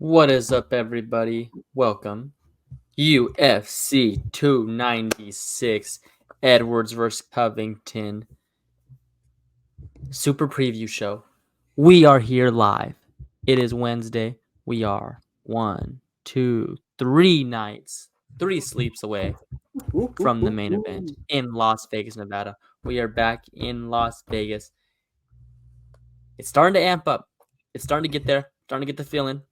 What is up, everybody? Welcome. UFC 296, Edwards vs. Covington, Super Preview Show. We are here live. It is Wednesday. We are 1, 2, 3 nights, 3 sleeps away from the main event in Las Vegas, Nevada. We are back in Las Vegas. It's starting to amp up. It's starting to get there. Starting to get the feeling.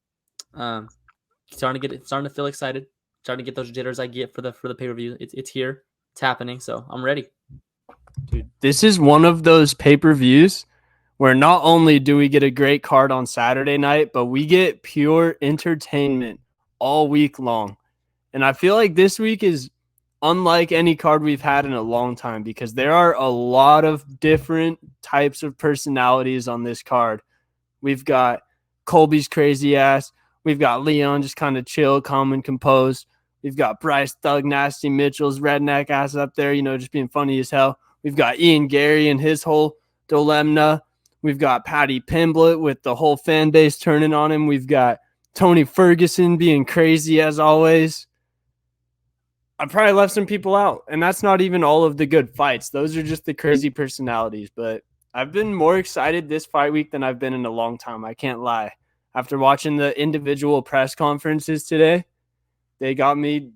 Starting to feel excited. Starting to get those jitters I get for the pay-per-view. It's here. It's happening. So I'm ready. Dude, this is one of those pay-per-views where not only do we get a great card on Saturday night, but we get pure entertainment all week long. And I feel like this week is unlike any card we've had in a long time because there are a lot of different types of personalities on this card. We've got Colby's crazy ass. We've got Leon just kind of chill, calm, and composed. We've got Bryce Thug Nasty Mitchell's redneck ass up there, just being funny as hell. We've got Ian Gary and his whole dilemma. We've got Paddy Pimblett with the whole fan base turning on him. We've got Tony Ferguson being crazy as always. I probably left some people out, and that's not even all of the good fights. Those are just the crazy personalities. But I've been more excited this fight week than I've been in a long time. I can't lie. After watching the individual press conferences today, they got me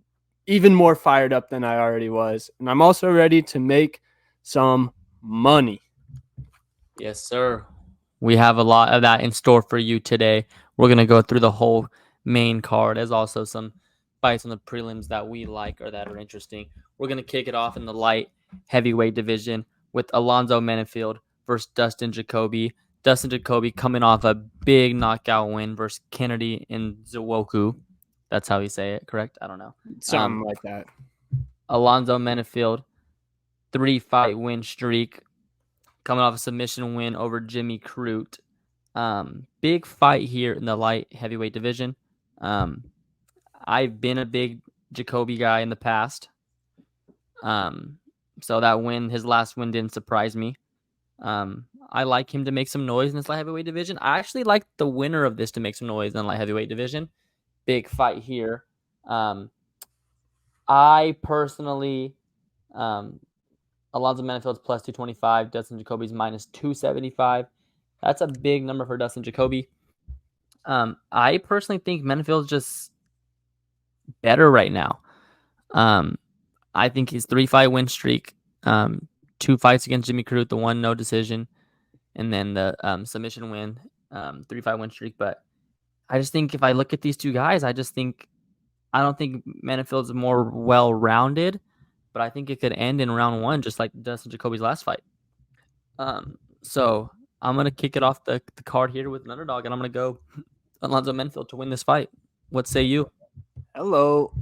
even more fired up than I already was. And I'm also ready to make some money. Yes, sir. We have a lot of that in store for you today. We're going to go through the whole main card. There's also some fights on the prelims that we like or that are interesting. We're going to kick it off in the light heavyweight division with Alonzo Menifield versus Dustin Jacoby. Dustin Jacoby coming off a big knockout win versus Kennedy Nzechukwu. That's how you say it, correct? I don't know. Something like that. Alonzo Menifield, 3-fight win streak, coming off a submission win over Jimmy Crute. Big fight here in the light heavyweight division. I've been a big Jacoby guy in the past. So that win, his last win, didn't surprise me. I like him to make some noise in this light heavyweight division. I actually like the winner of this to make some noise in the light heavyweight division. Big fight here. I personally, Alonzo Menifield's plus 225, Dustin Jacoby's minus 275. That's a big number for Dustin Jacoby. I personally think Menifield's just better right now. I think his 3-fight win streak, 2 fights against Jimmy Crute, the one no decision, and then the submission win, 3-fight win streak. But I just think if I look at these two guys, I don't think Menifield's more well-rounded, but I think it could end in round 1, just like Dustin Jacoby's last fight. So I'm going to kick it off the card here with an underdog, and I'm going to go Alonzo Menifield to win this fight. What say you? Hello.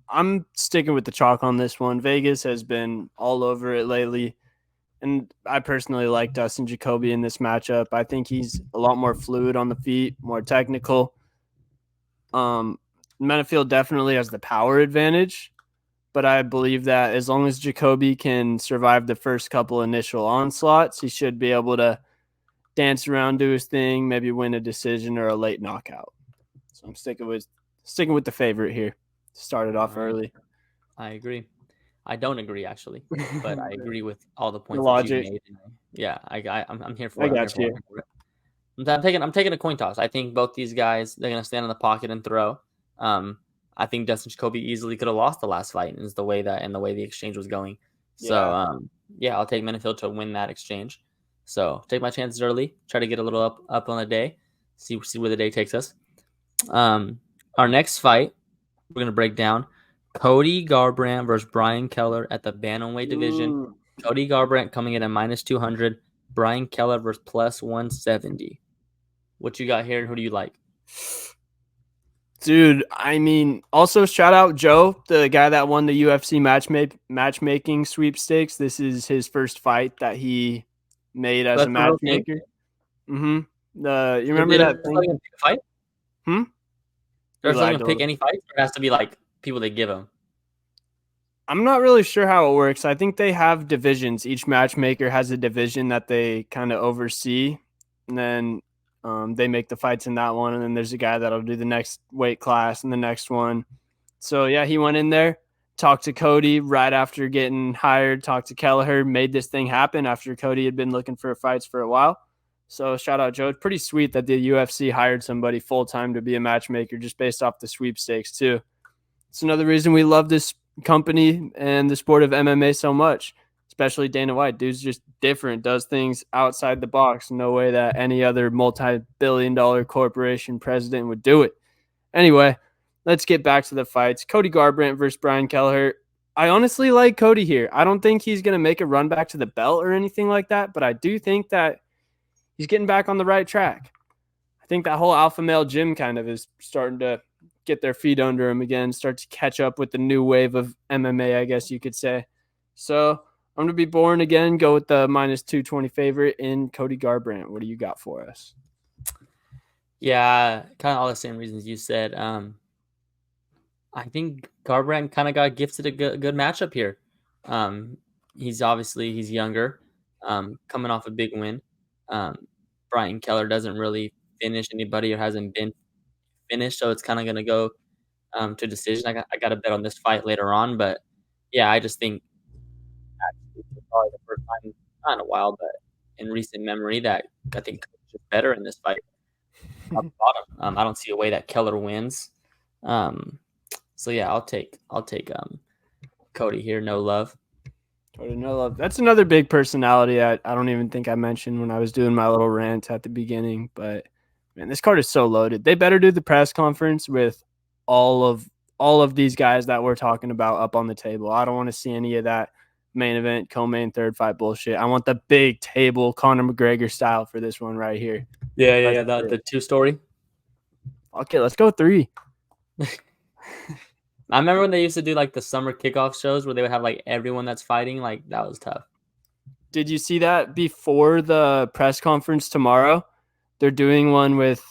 I'm sticking with the chalk on this one. Vegas has been all over it lately. And I personally like Dustin Jacoby in this matchup. I think he's a lot more fluid on the feet, more technical. Menifield definitely has the power advantage, but I believe that as long as Jacoby can survive the first couple initial onslaughts, he should be able to dance around, do his thing, maybe win a decision or a late knockout. So I'm sticking with the favorite here. Started off early. I agree. I don't agree actually, but I agree with all the points The that you logic. made. Yeah, I'm here for I it. got you. I'm taking a coin toss. I think both these guys, they're gonna stand in the pocket and throw. I think Dustin Jacoby easily could have lost the last fight, and the way the exchange was going. So I'll take Menifield to win that exchange. So take my chances early. Try to get a little up on the day. See where the day takes us. Our next fight, we're gonna break down Cody Garbrandt versus Brian Keller at the bantamweight division. Cody Garbrandt coming in at minus 200. Brian Keller versus plus 170. What you got here, and who do you like? Dude, I mean, also shout out Joe, the guy that won the UFC matchmaking sweepstakes. This is his first fight that he made as a matchmaker. You remember that thing? Fight? Does Like anyone pick any fights, or it has to be like people they give him? I'm not really sure how it works. I think they have divisions. Each matchmaker has a division that they kind of oversee, and then They make the fights in that one, and then there's a guy that'll do the next weight class and the next one. So, yeah, he went in there, talked to Cody right after getting hired, talked to Kelleher, made this thing happen after Cody had been looking for fights for a while. So shout out, Joe. It's pretty sweet that the UFC hired somebody full-time to be a matchmaker just based off the sweepstakes too. It's another reason we love this company and the sport of MMA so much, especially Dana White. Dude's just different, does things outside the box. No way that any other multi-billion-dollar corporation president would do it. Anyway, let's get back to the fights. Cody Garbrandt versus Brian Kelleher. I honestly like Cody here. I don't think he's going to make a run back to the belt or anything like that, but I do think that he's getting back on the right track. I think that whole alpha male gym kind of is starting to get their feet under him again, start to catch up with the new wave of MMA, I guess you could say. So I'm going to be boring again, go with the minus 220 favorite in Cody Garbrandt. What do you got for us? Yeah, kind of all the same reasons you said. I think Garbrandt kind of got gifted a good matchup here. He's younger, coming off a big win. Brian Kelleher doesn't really finish anybody or hasn't been finished, so it's kind of going to go to decision. I got a bet on this fight later on, but yeah, I just think it's probably the first time, not in a while, but in recent memory, that I think Coach is better in this fight. I don't see a way that Kelleher wins. So yeah, I'll take Cody here. No love. Cody, no love. That's another big personality I don't even think I mentioned when I was doing my little rant at the beginning. But man, this card is so loaded. They better do the press conference with all of these guys that we're talking about up on the table. I don't want to see any of that main event, co-main, third fight bullshit. I want the big table, Conor McGregor style for this one right here. Yeah. The 2-story. Okay, let's go 3. I remember when they used to do like the summer kickoff shows where they would have like everyone that's fighting. Like that was tough. Did you see that before the press conference tomorrow? They're doing one with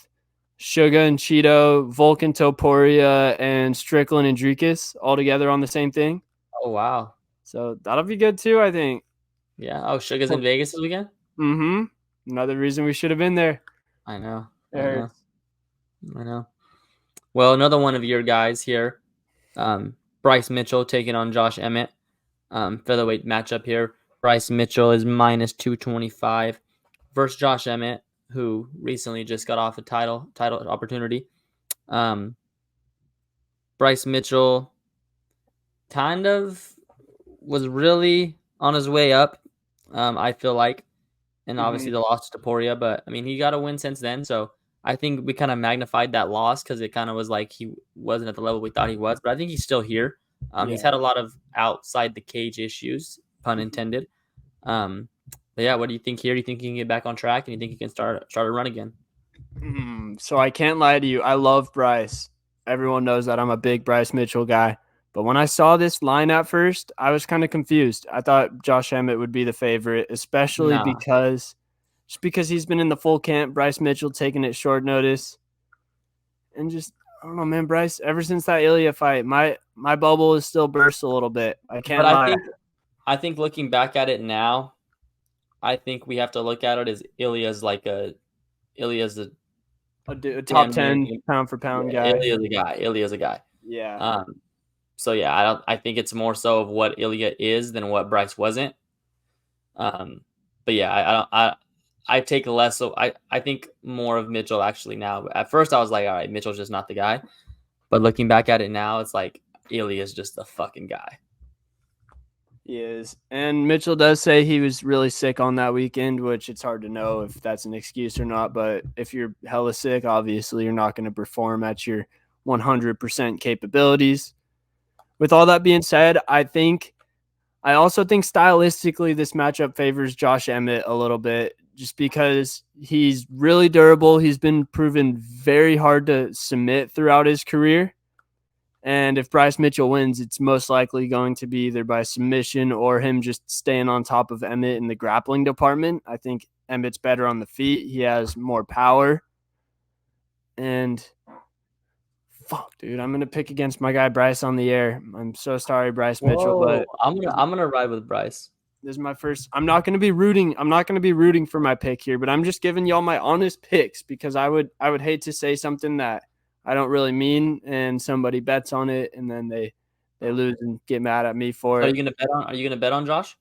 Suga and Cheeto, Volkan Topuria, and Strickland and Dricus all together on the same thing. Oh, wow. So that'll be good too, I think. Yeah. Oh, Suga's in Vegas this weekend? Mm-hmm. Another reason we should have been there. I know. I know. Well, another one of your guys here, Bryce Mitchell taking on Josh Emmett. Featherweight matchup here. Bryce Mitchell is minus 225 versus Josh Emmett, who recently just got off a title opportunity. Bryce Mitchell kind of was really on his way up, I feel like. And obviously the loss to Topuria, but I mean, he got a win since then. So I think we kind of magnified that loss because it kind of was like he wasn't at the level we thought he was, but I think he's still here. He's had a lot of outside the cage issues, pun intended. But yeah, what do you think here? Do you think he can get back on track and you think he can start a run again? So I can't lie to you. I love Bryce. Everyone knows that I'm a big Bryce Mitchell guy. But when I saw this line at first, I was kind of confused. I thought Josh Emmett would be the favorite, especially because he's been in the full camp. Bryce Mitchell taking it short notice. And just, I don't know, man, Bryce, ever since that Ilya fight, my bubble is still burst a little bit. I can't lie. I think looking back at it now, I think we have to look at it as Ilya's a top 10 pound for pound guy. Ilya's a guy. Yeah. So yeah, I think it's more so of what Ilya is than what Bryce wasn't. But yeah, I take less. So I think more of Mitchell actually now. At first I was like, all right, Mitchell's just not the guy. But looking back at it now, it's like Ilya's just the fucking guy. He is. And Mitchell does say he was really sick on that weekend, which it's hard to know if that's an excuse or not. But if you're hella sick, obviously you're not going to perform at your 100% capabilities. With all that being said, I also think stylistically this matchup favors Josh Emmett a little bit just because he's really durable. He's been proven very hard to submit throughout his career. And if Bryce Mitchell wins, it's most likely going to be either by submission or him just staying on top of Emmett in the grappling department. I think Emmett's better on the feet. He has more power. And fuck, dude, I'm gonna pick against my guy Bryce on the air. I'm so sorry, Bryce Mitchell, but I'm gonna ride with Bryce. This is my first. I'm not going to be rooting for my pick here, but I'm just giving y'all my honest picks because I would hate to say something that I don't really mean and somebody bets on it and then they lose and get mad at me for So it. are you gonna bet on Josh?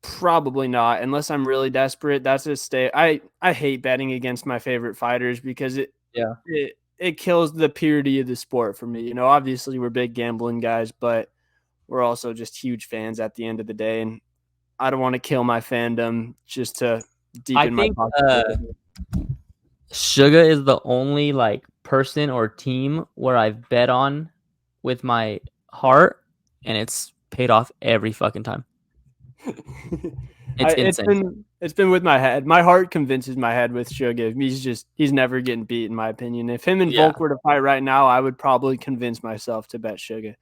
Probably not, unless I'm really desperate. That's a stay. I hate betting against my favorite fighters because it kills the purity of the sport for me. You know, obviously we're big gambling guys, but we're also just huge fans at the end of the day, and I don't want to kill my fandom just to deepen my pocket. Sugar is the only like person or team where I've bet on with my heart, and it's paid off every fucking time. It's insane. It's been with my head. My heart convinces my head with Sugar. He's never getting beat, in my opinion. If him and Volk were to fight right now, I would probably convince myself to bet Sugar.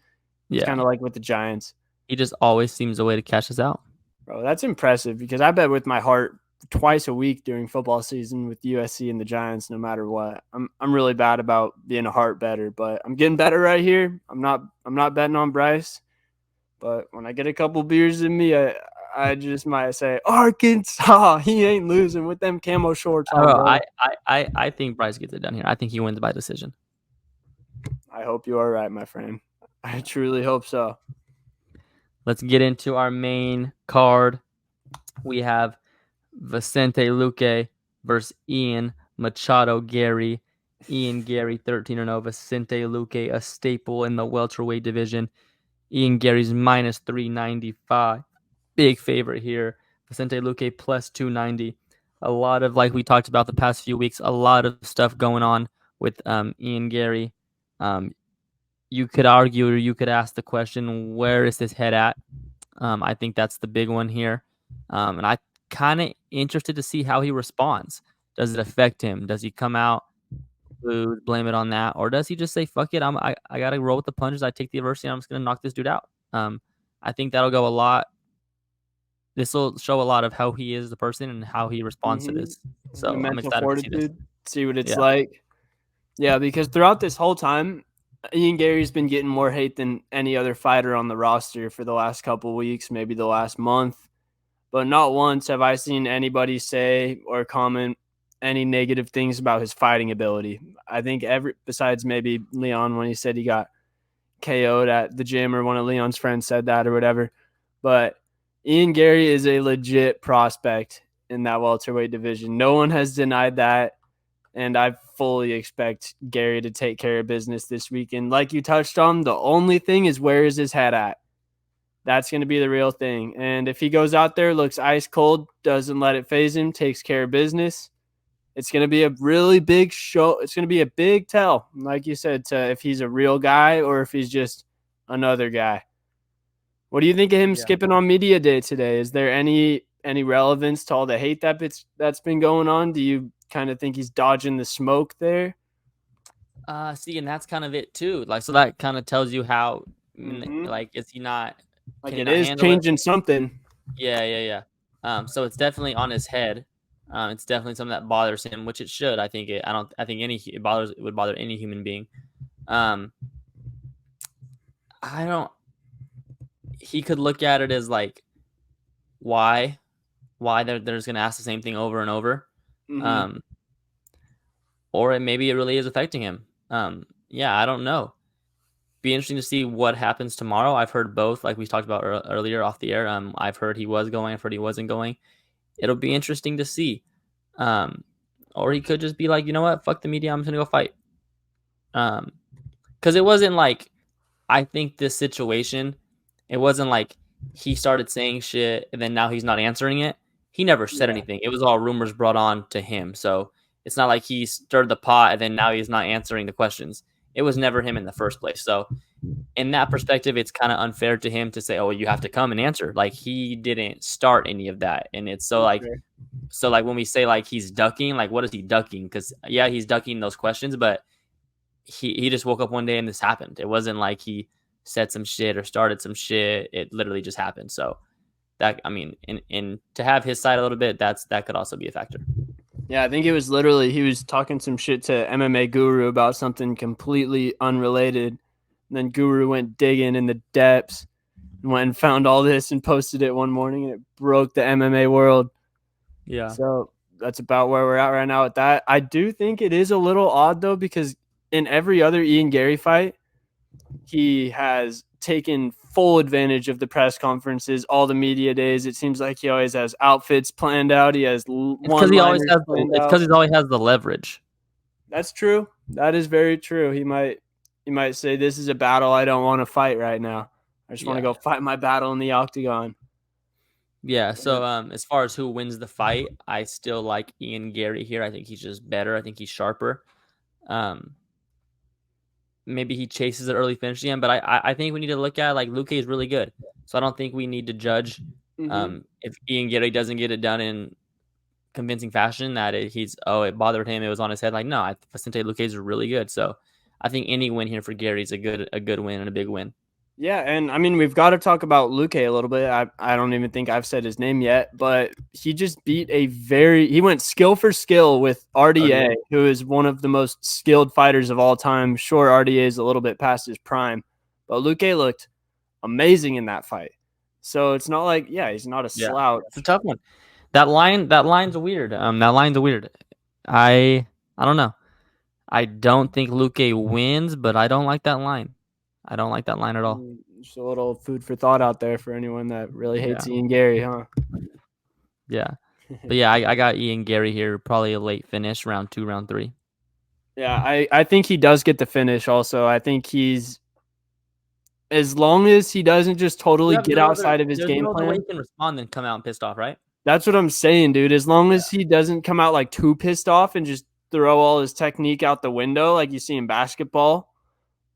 It's kind of like with the Giants. He just always seems a way to cash us out. Bro, that's impressive because I bet with my heart twice a week during football season with USC and the Giants, no matter what. I'm really bad about being a heart better, but I'm getting better right here. I'm not betting on Bryce, but when I get a couple beers in me, I just might say Arkansas. He ain't losing with them camo shorts on. I think Bryce gets it done here. I think he wins by decision. I hope you are right, my friend. I truly hope so. Let's get into our main card. We have Vicente Luque versus Ian Machado Gary. Ian Gary 13-0. Vicente Luque, a staple in the welterweight division. Ian Gary's minus 395. Big favorite here. Vicente Luque plus 290. A lot of, like we talked about the past few weeks, a lot of stuff going on with Ian Gary. You could argue or you could ask the question, where is his head at? I think that's the big one here. And I kind of interested to see how he responds. Does it affect him? Does he come out, blame it on that? Or does he just say, fuck it, I got to roll with the punches. I take the adversity. I'm just going to knock this dude out. I think that'll go a lot. This will show a lot of how he is the person and how he responds to this. So I'm excited to see this. See what it's like. Yeah, because throughout this whole time, Ian Gary's been getting more hate than any other fighter on the roster for the last couple weeks, maybe the last month. But not once have I seen anybody say or comment any negative things about his fighting ability. I think besides maybe Leon when he said he got KO'd at the gym, or one of Leon's friends said that or whatever. But Ian Gary is a legit prospect in that welterweight division. No one has denied that. And I fully expect Gary to take care of business this weekend. Like you touched on, the only thing is, where is his head at? That's going to be the real thing. And if he goes out there, looks ice cold, doesn't let it phase him, takes care of business, it's going to be a really big show. It's going to be a big tell, like you said, to if he's a real guy or if he's just another guy. What do you think of him skipping on media day today? Is there any relevance to all the hate that's been going on? Do you kind of think he's dodging the smoke there? See, and that's kind of it too. Like, so that kind of tells you how, like, is he not? Like, it is changing something. Yeah. So it's definitely on his head. It's definitely something that bothers him, which it should. I think it would bother any human being. He could look at it as like, why they're just gonna ask the same thing over and over. Or maybe it really is affecting him. I don't know. Be interesting to see what happens tomorrow. I've heard both, like we talked about earlier off the air. I've heard he was going. I've heard he wasn't going. It'll be interesting to see. Or he could just be like, you know what? Fuck the media. I'm just gonna go fight. Because it wasn't like, I think this situation, it wasn't like he started saying shit and then now he's not answering it. He never said anything. It was all rumors brought on to him. So it's not like he stirred the pot and then now he's not answering the questions. It was never him in the first place. So in that perspective, it's kind of unfair to him to say, oh, you have to come and answer. Like, he didn't start any of that. And it's so like when we say like he's ducking, like, what is he ducking? Because he's ducking those questions, but he just woke up one day and this happened. It wasn't like he said some shit or started some shit. It literally just happened. So that, I mean, in to have his side a little bit, that could also be a factor. Yeah, I think it was literally he was talking some shit to MMA Guru about something completely unrelated. And then Guru went digging in the depths and went and found all this and posted it one morning, and it broke the MMA world. Yeah. So that's about where we're at right now with that. I do think it is a little odd though, because in every other Ian Gary fight, he has taken full advantage of the press conferences, all the media days. It seems like he always has outfits planned out. He has one-liners planned out. It's because he always has the leverage. That's true. That is very true. He might say, "This is a battle I don't want to fight right now. I just want to go fight my battle in the octagon." Yeah. So as far as who wins the fight, I still like Ian Gary here. I think he's just better. I think he's sharper. Maybe he chases an early finish again, but I think we need to look at like Luque is really good. So I don't think we need to judge if Ian Gary doesn't get it done in convincing fashion that it bothered him, it was on his head. Like, no, Vicente Luque is really good. So I think any win here for Gary is a good win and a big win. Yeah, and I mean, we've got to talk about Luque a little bit. I don't even think I've said his name yet, but he just beat he went skill for skill with RDA, who is one of the most skilled fighters of all time. Sure, RDA is a little bit past his prime, but Luque looked amazing in that fight. So it's not like, he's not a slouch. It's a tough one. That line's weird. I don't know. I don't think Luque wins, but I don't like that line. I don't like that line at all. Just a little food for thought out there for anyone that really hates Ian Gary, huh? Yeah. But yeah, I got Ian Gary here, probably a late finish, round 2, round 3. Yeah, I think he does get the finish also. I think as long as he doesn't just totally get outside of his game plan. There's no way he can respond and come out and pissed off, right? That's what I'm saying, dude. As long as he doesn't come out like too pissed off and just throw all his technique out the window like you see in basketball.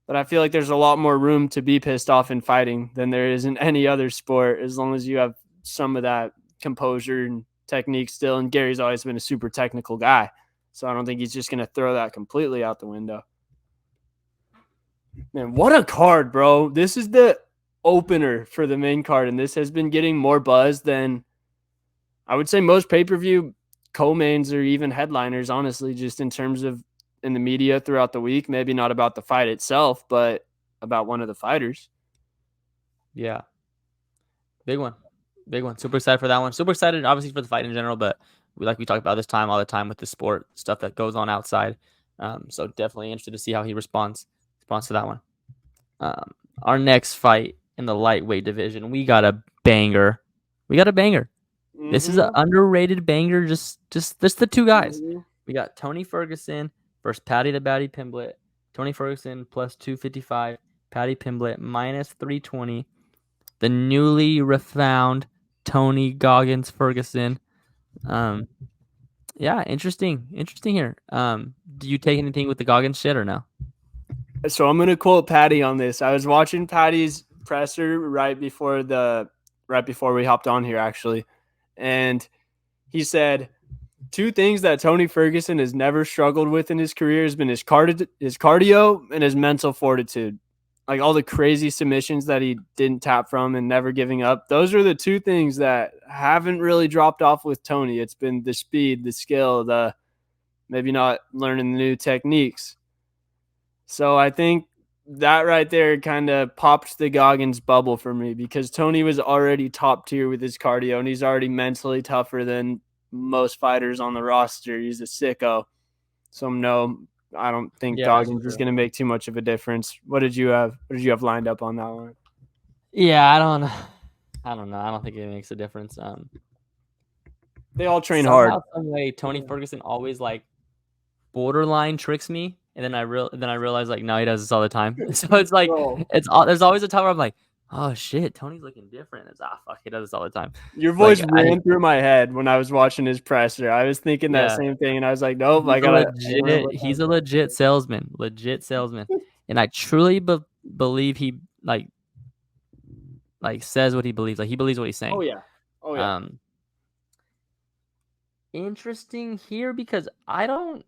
But I feel like there's a lot more room to be pissed off in fighting than there is in any other sport, as long as you have some of that composure and technique still. And Gary's always been a super technical guy, so I don't think he's just going to throw that completely out the window. Man, what a card, bro. This is the opener for the main card, and this has been getting more buzz than I would say most pay-per-view co-mains or even headliners, honestly, just in terms of in the media throughout the week. Maybe not about the fight itself, but about one of the fighters. Yeah. Big one. Super excited for that one. Super excited, obviously, for the fight in general, but we talk about this all the time with the sport stuff that goes on outside. So definitely interested to see how he responds to that one. Our next fight in the lightweight division, we got a banger. This is an underrated banger. Just the two guys. We got Tony Ferguson versus Paddy the Baddy Pimblett. Tony Ferguson plus 255. Paddy Pimblett minus 320. The newly refound Tony Goggins Ferguson. Yeah, interesting here. Do you take anything with the Goggins shit or no? So I'm gonna quote Paddy on this. I was watching Paddy's presser right before we hopped on here, actually, and he said 2 things that Tony Ferguson has never struggled with in his career has been his cardio and his mental fortitude. Like all the crazy submissions that he didn't tap from and never giving up. Those are the 2 things that haven't really dropped off with Tony. It's been the speed, the skill, the maybe not learning the new techniques. So I think that right there kind of popped the Goggins bubble for me, because Tony was already top tier with his cardio and he's already mentally tougher than most fighters on the roster. He's a sicko. So no, I don't think Goggins is going to make too much of a difference. What did you have lined up on that one? Yeah, I don't know. I don't think it makes a difference. They all train hard. Some way, Tony Ferguson always like borderline tricks me, and then I realize like no, he does this all the time. So it's like there's always a time where I'm like, oh shit, Tony's looking different. It's fuck, he does this all the time. Your voice ran through my head when I was watching his presser. I was thinking that same thing, and I was like, nope, he's a legit salesman. And I truly believe he like says what he believes. Like he believes what he's saying. Oh yeah. Interesting here, because I don't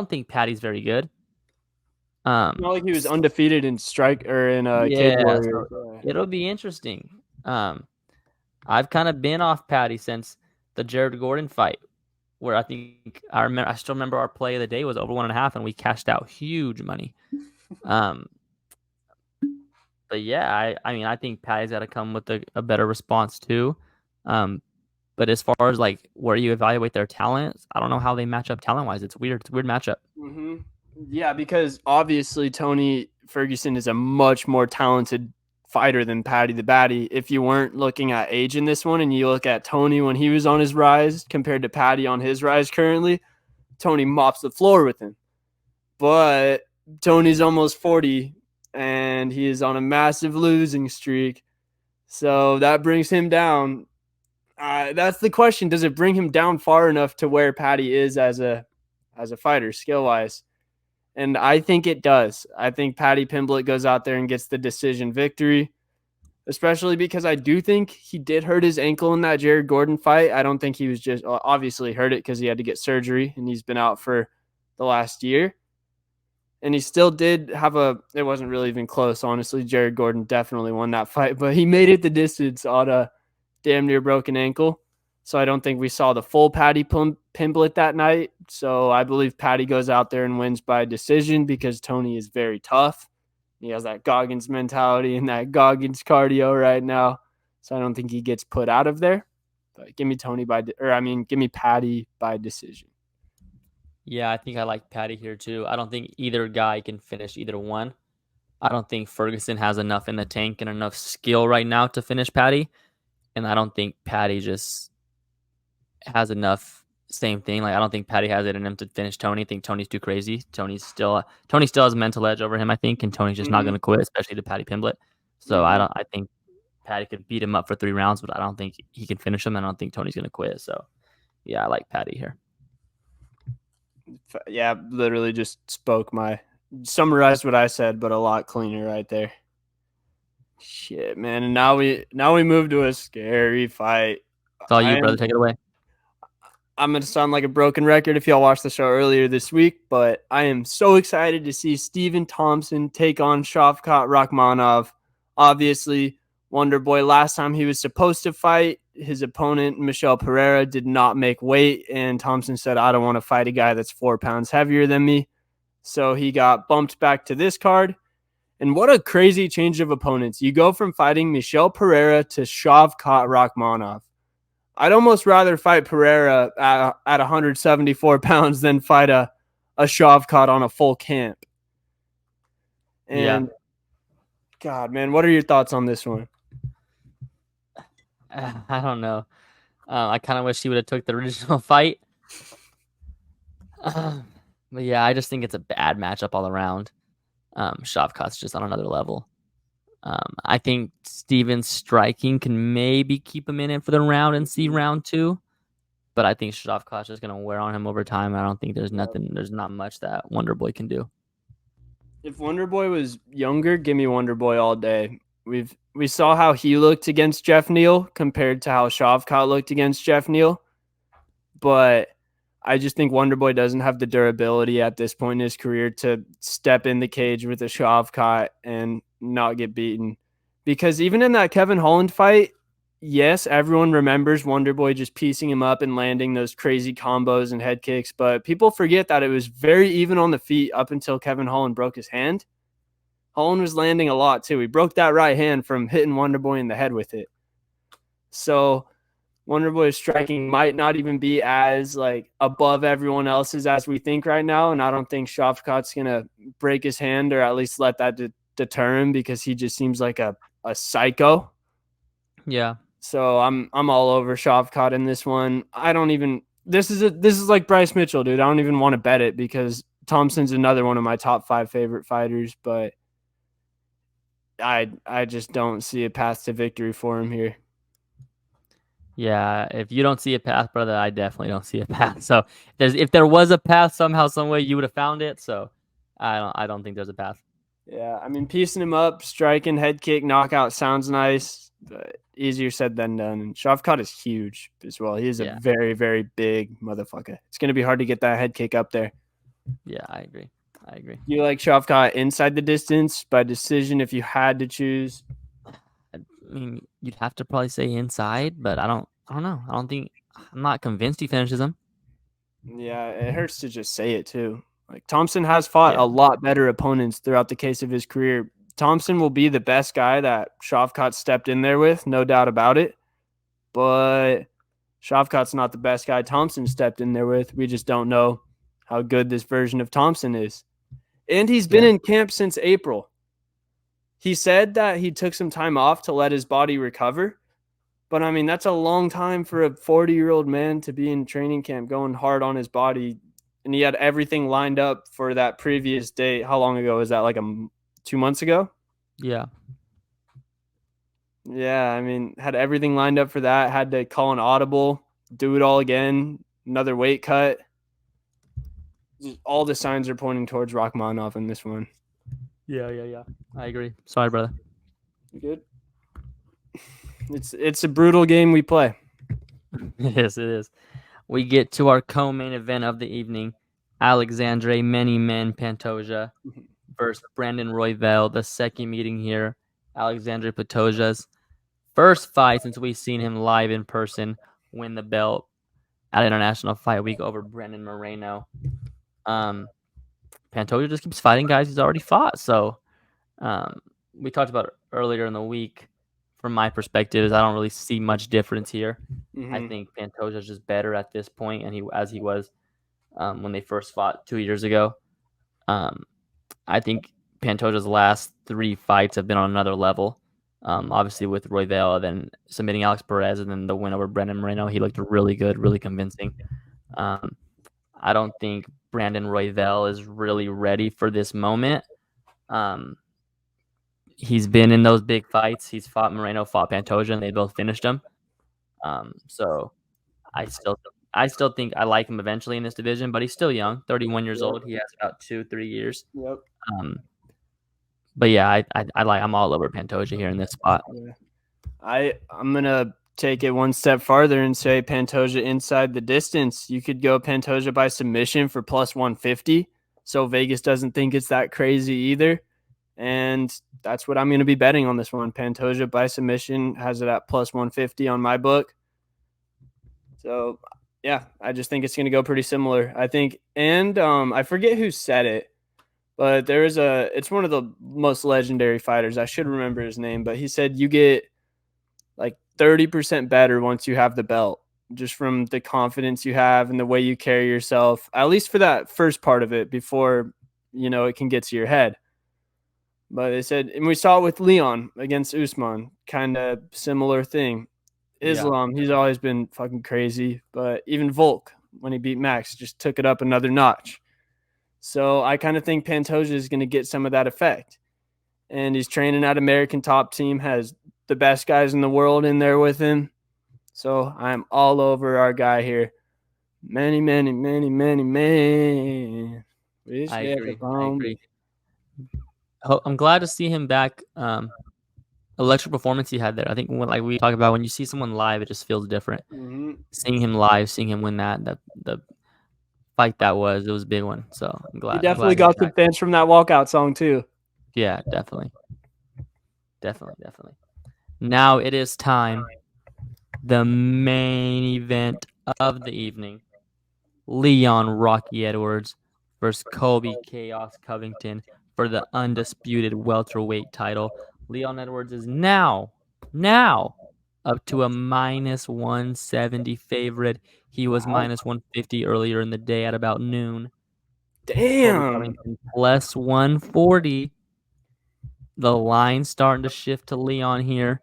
think Paddy's very good. Not like he was undefeated in strike or in Cage Warrior. So it'll be interesting. I've kind of been off Paddy since the Jared Gordon fight, where I still remember our play of the day was over 1.5, and we cashed out huge money. But yeah, I mean, I think Patty's got to come with a better response too. Um, but as far as like where you evaluate their talents, I don't know how they match up talent wise. It's weird. It's a weird matchup. Mm-hmm. Yeah, because obviously Tony Ferguson is a much more talented fighter than Paddy the Baddy. If you weren't looking at age in this one and you look at Tony when he was on his rise compared to Paddy on his rise currently, Tony mops the floor with him. But Tony's almost 40 and he is on a massive losing streak. So that brings him down. That's the question. Does it bring him down far enough to where Paddy is as a fighter, skill wise? And I think it does. I think Paddy Pimblett goes out there and gets the decision victory, especially because I do think he did hurt his ankle in that Jared Gordon fight. I don't think he was just obviously hurt it because he had to get surgery and he's been out for the last year. And he still did have it wasn't really even close, honestly. Jared Gordon definitely won that fight, but he made it the distance on a damn near broken ankle. So I don't think we saw the full Paddy Pimblett that night. So I believe Paddy goes out there and wins by decision because Tony is very tough. He has that Goggins mentality and that Goggins cardio right now. So I don't think he gets put out of there. But give me give me Paddy by decision. Yeah, I think I like Patty here too. I don't think either guy can finish either one. I don't think Ferguson has enough in the tank and enough skill right now to finish Patty. And I don't think Patty just has enough. Same thing. Like I don't think Patty has it in him to finish Tony. I think Tony's too crazy. Tony still has a mental edge over him, I think, and Tony's just not going to quit, especially to Patty Pimblett. So I think Patty could beat him up for 3 rounds, but I don't think he can finish him. I don't think Tony's going to quit. So yeah, I like Patty here. Yeah, literally just summarized what I said, but a lot cleaner right there. Shit, man. And now we move to a scary fight. It's all you, brother. Take it away. I'm going to sound like a broken record if y'all watched the show earlier this week, but I am so excited to see Stephen Thompson take on Shavkat Rakhmonov. Obviously, Wonder Boy, last time he was supposed to fight, his opponent, Michel Pereira, did not make weight, and Thompson said, I don't want to fight a guy that's 4 pounds heavier than me. So he got bumped back to this card. And what a crazy change of opponents. You go from fighting Michel Pereira to Shavkat Rakhmonov. I'd almost rather fight Pereira at 174 pounds than fight a Shavkat on a full camp. And God, man, what are your thoughts on this one? I don't know. I kind of wish he would have took the original fight. But yeah, I just think it's a bad matchup all around. Shavkat's just on another level. I think Steven's striking can maybe keep him in it for the round and see round 2. But I think Shavkat's just going to wear on him over time. I don't think there's not much that Wonder Boy can do. If Wonder Boy was younger, give me Wonder Boy all day. We saw how he looked against Jeff Neal compared to how Shavkat looked against Jeff Neal. But I just think Wonder Boy doesn't have the durability at this point in his career to step in the cage with a Shavkat and not get beaten. Because even in that Kevin Holland fight, yes, everyone remembers Wonder Boy just piecing him up and landing those crazy combos and head kicks, but people forget that it was very even on the feet up until Kevin Holland broke his hand. Holland was landing a lot too. He broke that right hand from hitting Wonder Boy in the head with it. So Wonder Boy's striking might not even be as like above everyone else's as we think right now, and I don't think Shavkat's gonna break his hand or at least let that deter him because he just seems like a psycho. Yeah. So I'm all over Shavkat in this one. I don't even. This is like Bryce Mitchell, dude. I don't even want to bet it because Thompson's another one of my top 5 favorite fighters, but I just don't see a path to victory for him here. Yeah, if you don't see a path, brother, I definitely don't see a path. So if there was a path somehow, some way, you would have found it. So I don't think there's a path. Yeah, I mean, piecing him up, striking, head kick, knockout sounds nice, but easier said than done. And Shavkat is huge as well. He is a very, very big motherfucker. It's going to be hard to get that head kick up there. Yeah, I agree. You like Shavkat inside the distance by decision if you had to choose? I mean, you'd have to probably say inside, but I don't know. I'm not convinced he finishes him. Yeah, it hurts to just say it too. Like Thompson has fought a lot better opponents throughout the case of his career. Thompson will be the best guy that Shavkat stepped in there with, no doubt about it. But Shavkat's not the best guy Thompson stepped in there with. We just don't know how good this version of Thompson is. And he's been in camp since April. He said that he took some time off to let his body recover. But, I mean, that's a long time for a 40-year-old man to be in training camp going hard on his body. And he had everything lined up for that previous date. How long ago was that? Like 2 months ago? Yeah. Yeah, I mean, had everything lined up for that. Had to call an audible, do it all again, another weight cut. All the signs are pointing towards Rachmanov in this one. Yeah. I agree. Sorry, brother. You good? It's a brutal game we play. Yes, it is. We get to our co-main event of the evening. Alexandre Many Men Pantoja versus Brandon Royval, the second meeting here. Alexandre Pantoja's first fight since we've seen him live in person win the belt at International Fight Week over Brandon Moreno. Pantoja just keeps fighting guys he's already fought. So we talked about it earlier in the week. From my perspective, is I don't really see much difference here. Mm-hmm. I think Pantoja's just better at this point, and he was when they first fought 2 years ago. I think Pantoja's last 3 fights have been on another level. Obviously with Royval, then submitting Alex Perez, and then the win over Brandon Moreno. He looked really good, really convincing. I don't think Brandon Royval is really ready for this moment. He's been in those big fights. He's fought Moreno, fought Pantoja, and they both finished him. So I still think I like him eventually in this division, but he's still young, 31 years old. He has about 2-3 years. Yep. But yeah, I'm all over Pantoja here in this spot. Yeah. I'm gonna take it one step farther and say Pantoja inside the distance. You could go Pantoja by submission for plus 150. So Vegas doesn't think it's that crazy either. And that's what I'm going to be betting on this one. Pantoja by submission has it at plus 150 on my book. So, yeah, I just think it's going to go pretty similar. I think, and I forget who said it, but it's one of the most legendary fighters. I should remember his name, but he said you get like 30% better once you have the belt, just from the confidence you have and the way you carry yourself, at least for that first part of it before, it can get to your head. But they said, and we saw it with Leon against Usman, kind of similar thing. Islam, he's always been fucking crazy. But even Volk, when he beat Max, just took it up another notch. So I kind of think Pantoja is going to get some of that effect. And he's training at American Top Team, has the best guys in the world in there with him. So I'm all over our guy here. Many, many, many, many, many. I agree. I'm glad to see him back. Electric performance he had there. I think like we talk about, when you see someone live, it just feels different. Mm-hmm. Seeing him live, seeing him win the fight it was a big one. So I'm glad. He definitely got some fans from that walkout song too. Yeah, definitely. Now it is time. The main event of the evening. Leon Rocky Edwards versus Colby Chaos Covington for the undisputed welterweight title. Leon Edwards is now up to a minus 170 favorite. He was minus 150 earlier in the day at about noon. Damn. Plus 140. The line's starting to shift to Leon here.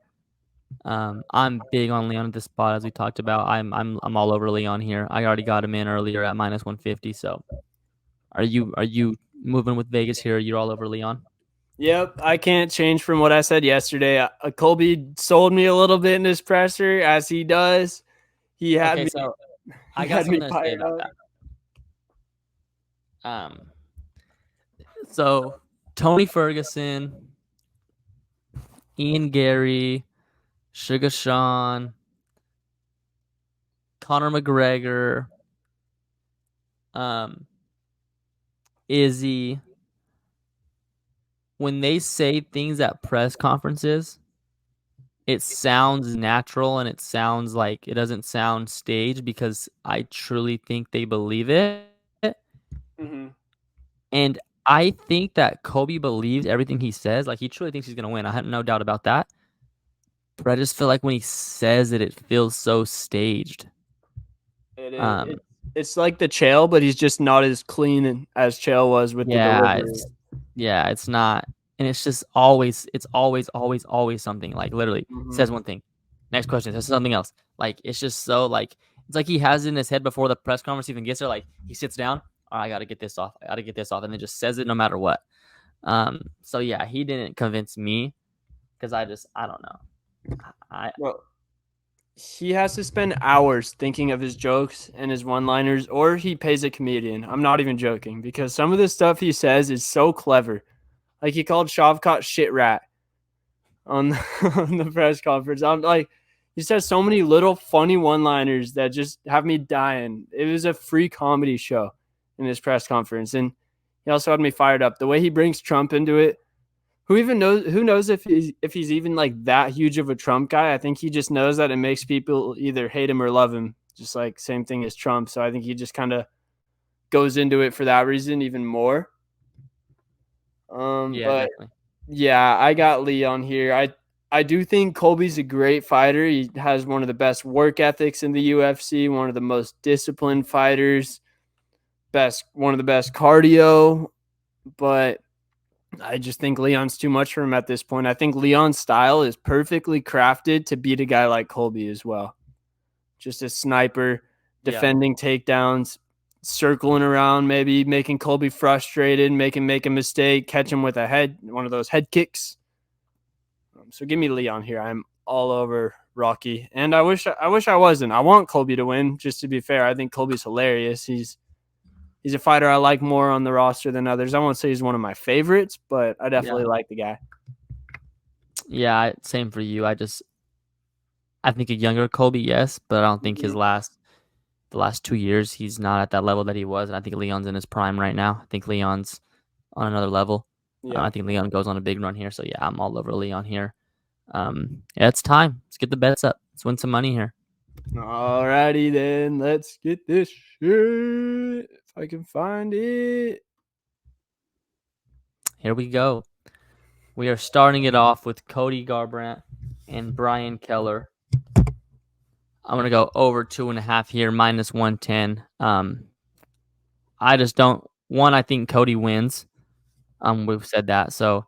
I'm big on Leon at this spot, as we talked about. I'm all over Leon here. I already got him in earlier at minus 150. So, are you moving with Vegas here? You're all over Leon? Yep, I can't change from what I said yesterday. Colby sold me a little bit in his presser, as he does. He had me. So I got something to say about that. So Tony Ferguson, Ian Gary, Sugar Sean, Conor McGregor, Izzy, when they say things at press conferences, it sounds natural and it sounds like it doesn't sound staged, because I truly think they believe it. Mm-hmm. And I think that Kobe believes everything he says. Like, he truly thinks he's gonna win. I have no doubt about that. But I just feel like when he says it, it feels so staged. It's like the Chael, but he's just not as clean as Chael was with the delivery. It's not, and it's just always something. Like, literally says one thing, next question says something else. Like, it's just so like it's like he has it in his head before the press conference even gets there. Like, he sits down, all right, I gotta get this off, and then just says it no matter what. So yeah, he didn't convince me because I don't know. Well, he has to spend hours thinking of his jokes and his one-liners, or he pays a comedian. I'm not even joking, because some of the stuff he says is so clever. Like, he called Shavkat shit rat on the press conference. I'm like, he says so many little funny one-liners that just have me dying. It was a free comedy show in his press conference, and he also had me fired up. The way he brings Trump into it. Who knows if he's even like that huge of a Trump guy? I think he just knows that it makes people either hate him or love him. Just like same thing as Trump. So I think he just kind of goes into it for that reason even more. Definitely. Yeah, I got Leon here. I do think Colby's a great fighter. He has one of the best work ethics in the UFC, one of the most disciplined fighters, one of the best cardio, but I just think Leon's too much for him at this point. I think Leon's style is perfectly crafted to beat a guy like Colby as well. Just a sniper, defending takedowns, circling around, maybe making Colby frustrated, make a mistake, catch him with one of those head kicks. So give me Leon here. I'm all over Rocky, and I wish I wasn't. I want Colby to win. Just to be fair, I think Colby's hilarious. He's a fighter I like more on the roster than others. I won't say he's one of my favorites, but I definitely like the guy. Yeah, same for you. I think a younger Colby, yes, but I don't think the last 2 years he's not at that level that he was. And I think Leon's in his prime right now. I think Leon's on another level. Yeah. I think Leon goes on a big run here. So yeah, I'm all over Leon here. It's time. Let's get the bets up. Let's win some money here. Alrighty then, let's get this shit. If I can find it. Here we go. We are starting it off with Cody Garbrandt and Brian Keller. I'm going to go over 2.5 here, minus 110. I just don't. One, I think Cody wins. We've said that. So,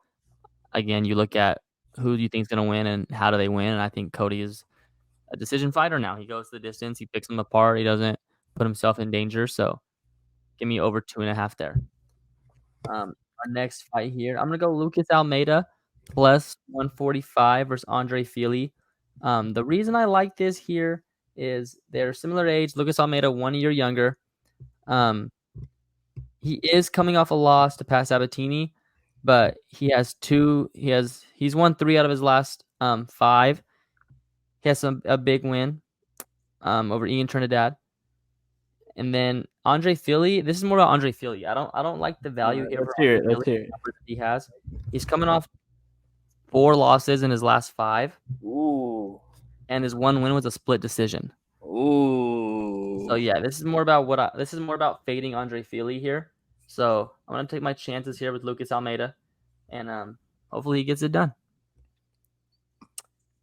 again, you look at who do you think is going to win and how do they win. And I think Cody is a decision fighter now. He goes the distance. He picks them apart. He doesn't put himself in danger. So, give me over 2.5 there. Our next fight here, I'm going to go Lucas Almeida plus 145 versus Andre Fili. The reason I like this here is they're similar age. Lucas Almeida 1 year younger. He is coming off a loss to Pat Sabatini, but he's won 3 out of his last 5. He has a big win over Ian Trinidad. And then Andre Fili, this is more about Andre Fili. I don't like the value here. Let's hear it. He has. He's coming off 4 losses in his last 5. Ooh. And his 1 win was a split decision. Ooh. So yeah, this is more about fading Andre Fili here. So I'm gonna take my chances here with Lucas Almeida, and hopefully he gets it done.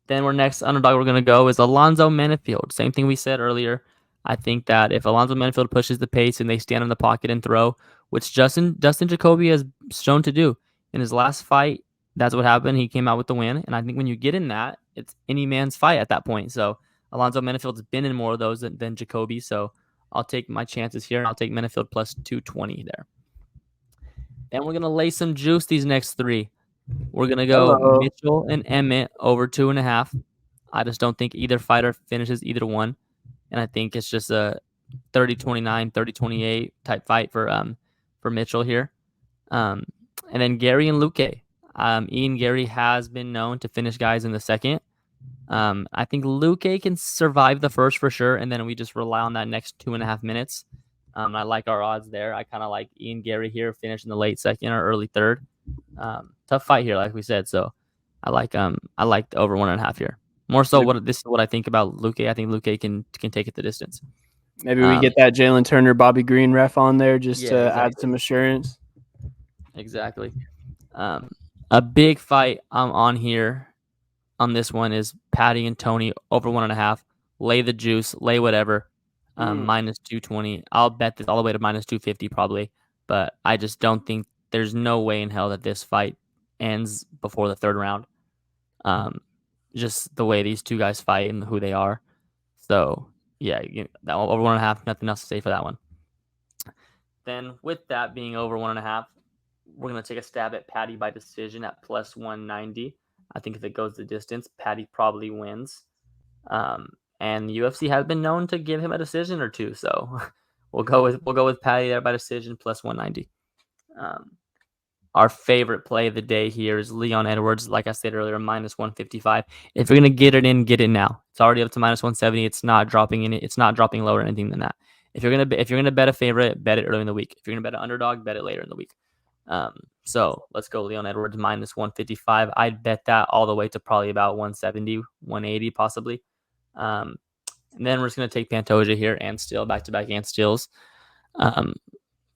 Then next underdog we're gonna go is Alonzo Menifield. Same thing we said earlier. I think that if Alonzo Menifield pushes the pace and they stand in the pocket and throw, which Dustin Jacoby has shown to do in his last fight, that's what happened. He came out with the win, and I think when you get in that, it's any man's fight at that point. So Alonzo Menifield's been in more of those than Jacoby, so I'll take my chances here, and I'll take Menifield plus 220 there. Then we're going to lay some juice these next 3. We're going to go Mitchell and Emmett over 2.5. I just don't think either fighter finishes either one, and I think it's just a 30-29, 30-28 type fight for Mitchell here. And then Gary and Luque. Ian Gary has been known to finish guys in the second. I think Luque can survive the first for sure, and then we just rely on that next 2.5 minutes. I like our odds there. I kind of like Ian Gary here, finish in the late second or early third. Tough fight here, like we said. So I like the over 1.5 here. More so, this is what I think about Luque. I think Luque can take it the distance. Maybe we get that Jalen Turner, Bobby Green ref on there just to add some assurance. Exactly. A big fight I'm on here on this one is Patty and Tony over 1.5. Lay the juice, lay whatever. Minus 220. I'll bet this all the way to minus 250 probably, but I just don't think there's no way in hell that this fight ends before the third round. Just the way these two guys fight and who they are. So yeah, that over 1.5. Nothing else to say for that one. Then with that being over 1.5, we're gonna take a stab at Patty by decision at plus 190. I think if it goes the distance, Patty probably wins. And the UFC has been known to give him a decision or two, so we'll go with Patty there by decision plus 190. Our favorite play of the day here is Leon Edwards. Like I said earlier, minus 155. If you're gonna get it in, get it now. It's already up to minus 170. It's not dropping in it. It's not dropping lower or anything than that. If you're gonna bet a favorite, bet it early in the week. If you're gonna bet an underdog, bet it later in the week. So let's go Leon Edwards minus 155. I'd bet that all the way to probably about 170, 180 possibly. And then we're just gonna take Pantoja here and still back-to-back and stills.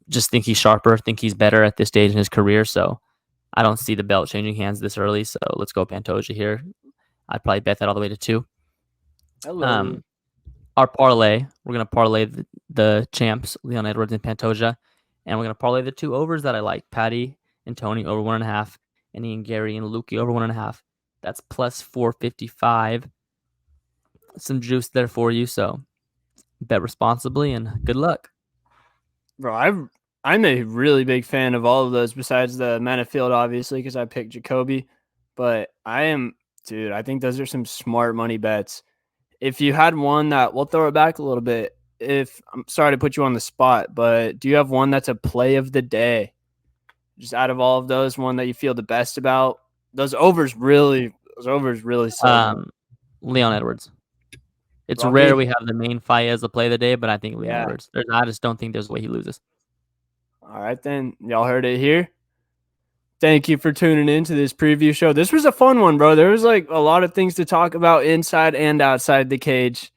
Just think he's sharper, think he's better at this stage in his career. So I don't see the belt changing hands this early. So let's go Pantoja here. I'd probably bet that all the way to 2. Our parlay, we're going to parlay the champs, Leon Edwards and Pantoja. And we're going to parlay the 2 overs that I like, Patty and Tony over 1.5, and Ian Gary and Lukey over 1.5. That's plus 455. Some juice there for you. So bet responsibly and good luck. Bro, I'm a really big fan of all of those besides the Man of Field, obviously, because I picked Jacoby. But I think those are some smart money bets. If you had one that, we'll throw it back a little bit. I'm sorry to put you on the spot, but do you have one that's a play of the day? Just out of all of those, one that you feel the best about? Those overs really sold. Leon Edwards. It's Robbie? rare we have the main fight as the play of the day, but I think Leon Edwards. I just don't think there's a way he loses. All right, then. Y'all heard it here. Thank you for tuning in to this preview show. This was a fun one, bro. There was like a lot of things to talk about inside and outside the cage.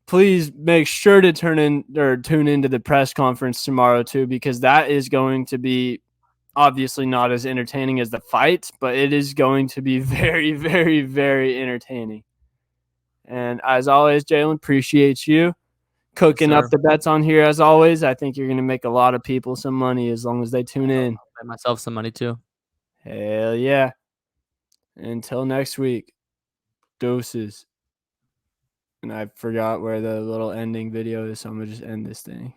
Please make sure to tune into the press conference tomorrow too, because that is going to be obviously not as entertaining as the fights, but it is going to be very, very, very entertaining. And as always, Jalen, appreciate you cooking up the bets on here. As always, I think you're going to make a lot of people some money as long as they tune in. I'll bet myself some money too. Hell yeah. Until next week, doses. And I forgot where the little ending video is, so I'm going to just end this thing.